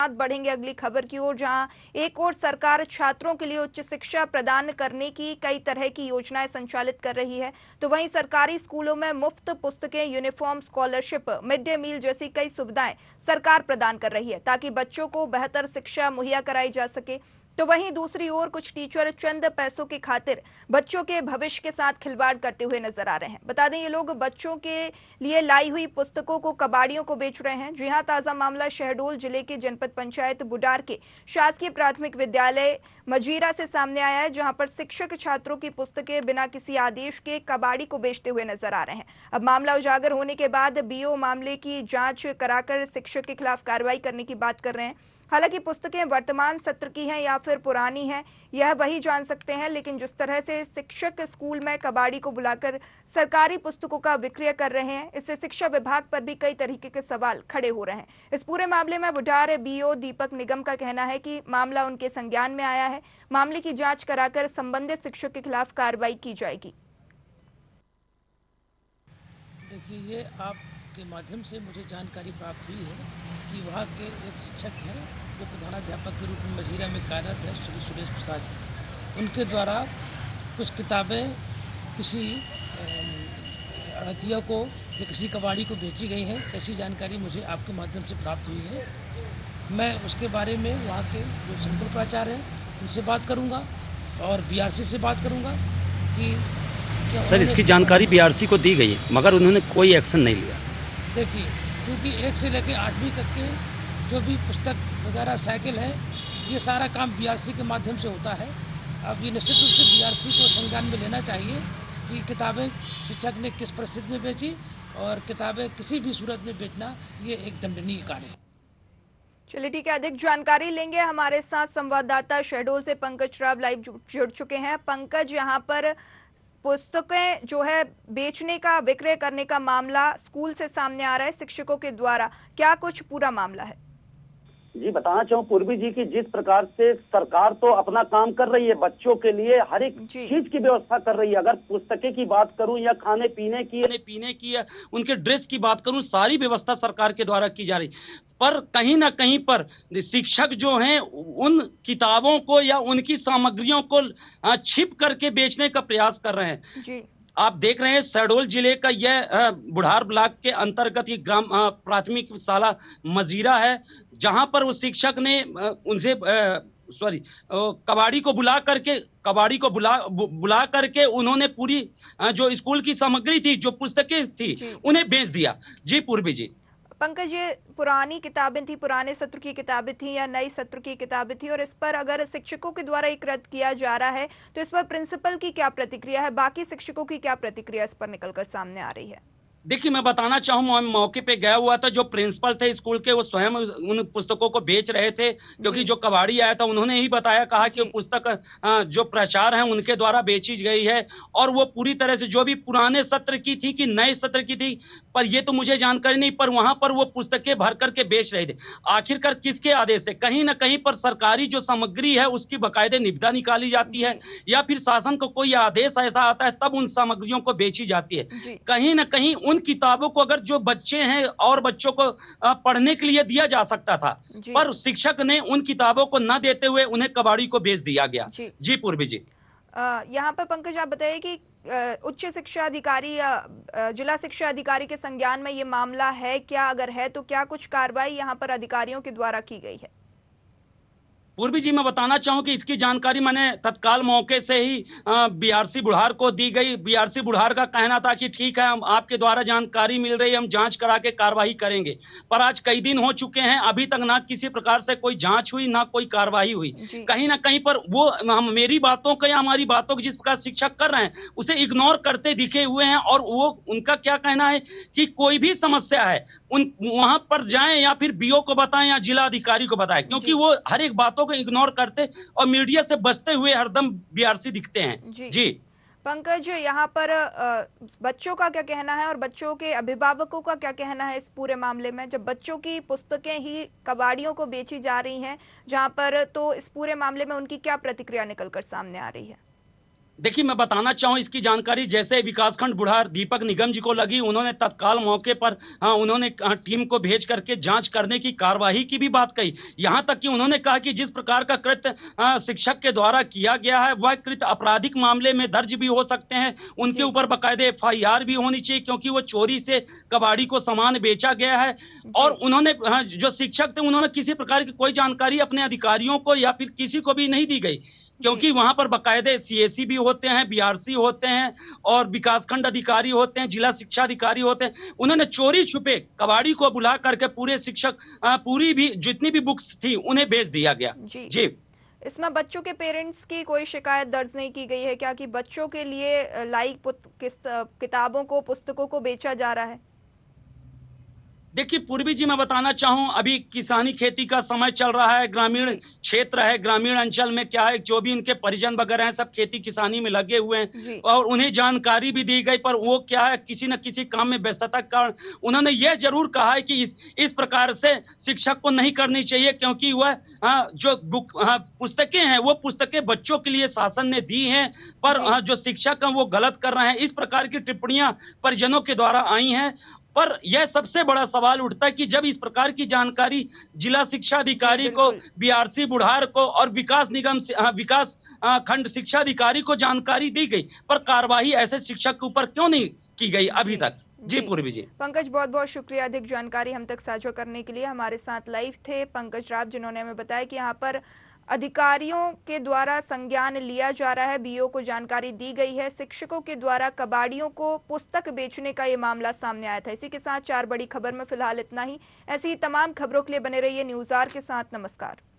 बढ़ेंगे अगली खबर की ओर, जहां एक ओर सरकार छात्रों के लिए उच्च शिक्षा प्रदान करने की कई तरह की योजनाएं संचालित कर रही है, तो वहीं सरकारी स्कूलों में मुफ्त पुस्तकें, uniform, scholarship, mid day meal जैसी कई सुविधाएं सरकार प्रदान कर रही है ताकि बच्चों को बेहतर शिक्षा मुहैया कराई जा सके। तो वहीं दूसरी ओर कुछ टीचर चंद पैसों की खातिर बच्चों के भविष्य के साथ खिलवाड़ करते हुए नजर आ रहे हैं। बता दें, ये लोग बच्चों के लिए लाई हुई पुस्तकों को कबाड़ियों को बेच रहे हैं। जी हां, ताजा मामला शहडोल जिले के जनपद पंचायत बुडार के शासकीय प्राथमिक विद्यालय मजीरा से सामने आया है, जहां पर शिक्षक छात्रों की पुस्तकें बिना किसी आदेश के कबाड़ी को बेचते हुए नजर आ रहे हैं। अब मामला उजागर होने के बाद बीओ मामले की जांच कराकर शिक्षक के खिलाफ कार्रवाई करने की बात कर रहे हैं। हालांकि पुस्तकें वर्तमान सत्र की हैं या फिर पुरानी हैं, यह वही जान सकते हैं, लेकिन जिस तरह से शिक्षक स्कूल में कबाड़ी को बुलाकर सरकारी पुस्तकों का विक्रय कर रहे हैं, इससे शिक्षा विभाग पर भी कई तरीके के सवाल खड़े हो रहे हैं। इस पूरे मामले में बुढार बीओ दीपक निगम का कहना है कि मामला उनके संज्ञान में आया है, मामले की जांच कराकर संबंधित शिक्षक के खिलाफ कार्रवाई की जाएगी। देखिए, ये आपके माध्यम से मुझे जानकारी प्राप्त हुई है कि वहाँ के एक शिक्षक हैं जो प्रधानाध्यापक के रूप में मजीरा में कार्यरत है, श्री सुरेश प्रसाद। उनके द्वारा कुछ किताबें किसी अड़तिया को या किसी कबाड़ी को बेची गई हैं, ऐसी जानकारी मुझे आपके माध्यम से प्राप्त हुई है। मैं उसके बारे में वहाँ के जो संकुल प्राचार्य हैं उनसे बात करूँगा और बीआरसी से बात करूँगा कि सर, इसकी जानकारी बीआरसी को दी गई है मगर उन्होंने कोई एक्शन नहीं लिया। देखिए, क्योंकि 1 से लेकर 8वीं तक के जो भी पुस्तक वगैरह साइकिल है, ये सारा काम बीआरसी के माध्यम से होता है। अब ये निश्चित रूप से बीआरसी को संज्ञान में लेना चाहिए कि किताबें शिक्षक ने किस परिस्थिति में बेची, और किताबें किसी भी सूरत में बेचना ये एक दंडनीय कार्य है। चलिए ठीक है, अधिक जानकारी लेंगे। हमारे साथ संवाददाता शहडोल से पंकज राव लाइव जुड़ चुके हैं। पंकज, यहाँ पर पुस्तकें जो है बेचने का, विक्रय करने का मामला स्कूल से सामने आ रहा है शिक्षकों के द्वारा, क्या कुछ पूरा मामला है? जी, बताना चाहूँ पूर्वी जी की जिस प्रकार से सरकार तो अपना काम कर रही है, बच्चों के लिए हर एक चीज की व्यवस्था कर रही है। अगर पुस्तकें की बात करूं या खाने पीने की या उनके ड्रेस की बात करूं, सारी व्यवस्था सरकार के द्वारा की जा रही। पर कहीं ना कहीं पर शिक्षक जो हैं उन किताबों को या उनकी सामग्रियों को छिप करके बेचने का प्रयास कर रहे हैं। जी। आप देख रहे हैं शहडोल जिले का यह बुढार ब्लॉक के अंतर्गत ये ग्राम प्राथमिक शाला मजीरा है, जहां पर उस शिक्षक ने उनसे कबाड़ी को बुला करके उन्होंने पूरी जो स्कूल की सामग्री थी, जो पुस्तकें थी, उन्हें बेच दिया। जी पूर्वी जी। पंकज, ये पुरानी किताबें थी, पुराने सत्र की किताबें थी या नई सत्र की किताबें थी, और इस पर अगर शिक्षकों के द्वारा एक रद्द किया जा रहा है तो इस पर प्रिंसिपल की क्या प्रतिक्रिया है, बाकी शिक्षकों की क्या प्रतिक्रिया इस पर निकलकर सामने आ रही है? देखिए, मैं बताना चाहूँ, मौके पे गया हुआ था। जो प्रिंसिपल थे स्कूल के, वो स्वयं उन पुस्तकों को बेच रहे थे, क्योंकि जो कबाड़ी आया था उन्होंने ही बताया, कहा कि पुस्तक जो प्रचार है उनके द्वारा बेची गई है, और वो पूरी तरह से जो भी पुराने सत्र की थी कि नए सत्र की थी, पर ये तो मुझे जानकारी नहीं, पर वहां पर वो पुस्तकें भर करके बेच रहे थे। आखिरकार किसके आदेश से? कहीं ना कहीं पर सरकारी जो सामग्री है उसकी बकायदे निविदा निकाली जाती है, या फिर शासन को कोई आदेश ऐसा आता है तब उन सामग्रियों को बेची जाती है। कहीं ना कहीं उन किताबों को अगर जो बच्चे हैं और बच्चों को पढ़ने के लिए दिया जा सकता था, पर शिक्षक ने उन किताबों को न देते हुए उन्हें कबाड़ी को बेच दिया गया। जी पूर्वी जी। यहाँ पर पंकज, आप बताइए कि उच्च शिक्षा अधिकारी या जिला शिक्षा अधिकारी के संज्ञान में ये मामला है क्या? अगर है तो क्या कुछ कार्रवाई यहाँ पर अधिकारियों के द्वारा की गई है? पूर्वी जी, मैं बताना चाहूँ कि इसकी जानकारी मैंने तत्काल मौके से ही बीआरसी बुढार को दी गई। बीआरसी बुढार का कहना था कि ठीक है, हम आपके द्वारा जानकारी मिल रही है, हम जांच करा के कार्रवाई करेंगे। पर आज कई दिन हो चुके हैं, अभी तक ना किसी प्रकार से कोई जांच हुई, ना कोई कार्रवाई हुई। कहीं ना कहीं पर वो मेरी बातों को या हमारी बातों को जिस प्रकार शिक्षक कर रहे हैं उसे इग्नोर करते दिखे हुए हैं, और वो उनका क्या कहना है कि कोई भी समस्या है वहां पर जाएं या फिर बीओ को बताएं या जिला अधिकारी को बताएं, क्योंकि वो हर एक बातों को इग्नोर करते और मीडिया से बचते हुए हरदम बीआरसी दिखते हैं। जी पंकज, यहाँ पर बच्चों का क्या कहना है और बच्चों के अभिभावकों का क्या कहना है इस पूरे मामले में, जब बच्चों की पुस्तकें ही कबाड़ियों को बेची जा रही हैं जहाँ पर, तो इस पूरे मामले में उनकी क्या प्रतिक्रिया निकलकर सामने आ रही है? देखिए, मैं बताना चाहूँ इसकी जानकारी जैसे विकासखंड बुढ़ार दीपक निगम जी को लगी, उन्होंने तत्काल मौके पर उन्होंने टीम को भेज करके जांच करने की कार्यवाही की भी बात कही। यहाँ तक कि उन्होंने कहा कि जिस प्रकार का कृत्य शिक्षक के द्वारा किया गया है वह कृत्य आपराधिक मामले में दर्ज भी हो सकते हैं, उनके ऊपर बाकायदे FIR भी होनी चाहिए, क्योंकि वो चोरी से कबाड़ी को सामान बेचा गया है। और उन्होंने जो शिक्षक थे उन्होंने किसी प्रकार की कोई जानकारी अपने अधिकारियों को या फिर किसी को भी नहीं दी गई, क्योंकि वहां पर बाकायदे CAC भी होते हैं, BRC होते हैं और विकासखंड अधिकारी होते हैं, जिला शिक्षा अधिकारी होते हैं। उन्होंने चोरी छुपे कबाड़ी को बुला करके पूरे शिक्षक पूरी भी जितनी भी बुक्स थी उन्हें बेच दिया गया। जी इसमें बच्चों के पेरेंट्स की कोई शिकायत दर्ज नहीं की गई है क्या कि बच्चों के लिए लाइक किताबों को, पुस्तकों को बेचा जा रहा है? देखिए पूर्वी जी, मैं बताना चाहूं अभी किसानी खेती का समय चल रहा है, ग्रामीण क्षेत्र है, ग्रामीण अंचल में क्या है जो भी इनके परिजन वगैरह हैं सब खेती किसानी में लगे हुए हैं और उन्हें जानकारी भी दी गई, पर वो क्या है किसी न किसी काम में व्यस्तता के कारण उन्होंने यह जरूर कहा है कि इस प्रकार से शिक्षक को नहीं करनी चाहिए, क्योंकि वह जो पुस्तकें हैं वो पुस्तकें बच्चों के लिए शासन ने दी हैं, पर जो शिक्षक हैं वो गलत कर रहे हैं। इस प्रकार की टिप्पणियां परिजनों के द्वारा आई हैं। पर यह सबसे बड़ा सवाल उठता है कि जब इस प्रकार की जानकारी जिला शिक्षा अधिकारी को, BRC बुढ़ार को और विकास खंड शिक्षा अधिकारी को जानकारी दी गई, पर कार्रवाई ऐसे शिक्षक के ऊपर क्यों नहीं की गई अभी तक? जी पूर्वी जी। पंकज, बहुत बहुत शुक्रिया अधिक जानकारी हम तक साझा करने के लिए। हमारे साथ लाइव थे पंकज राव, जिन्होंने हमें बताया कि यहाँ पर अधिकारियों के द्वारा संज्ञान लिया जा रहा है, BO को जानकारी दी गई है, शिक्षकों के द्वारा कबाड़ियों को पुस्तक बेचने का ये मामला सामने आया था। इसी के साथ 4 बड़ी खबर में फिलहाल इतना ही। ऐसी ही तमाम खबरों के लिए बने रहिए न्यूज़ आर के साथ। नमस्कार।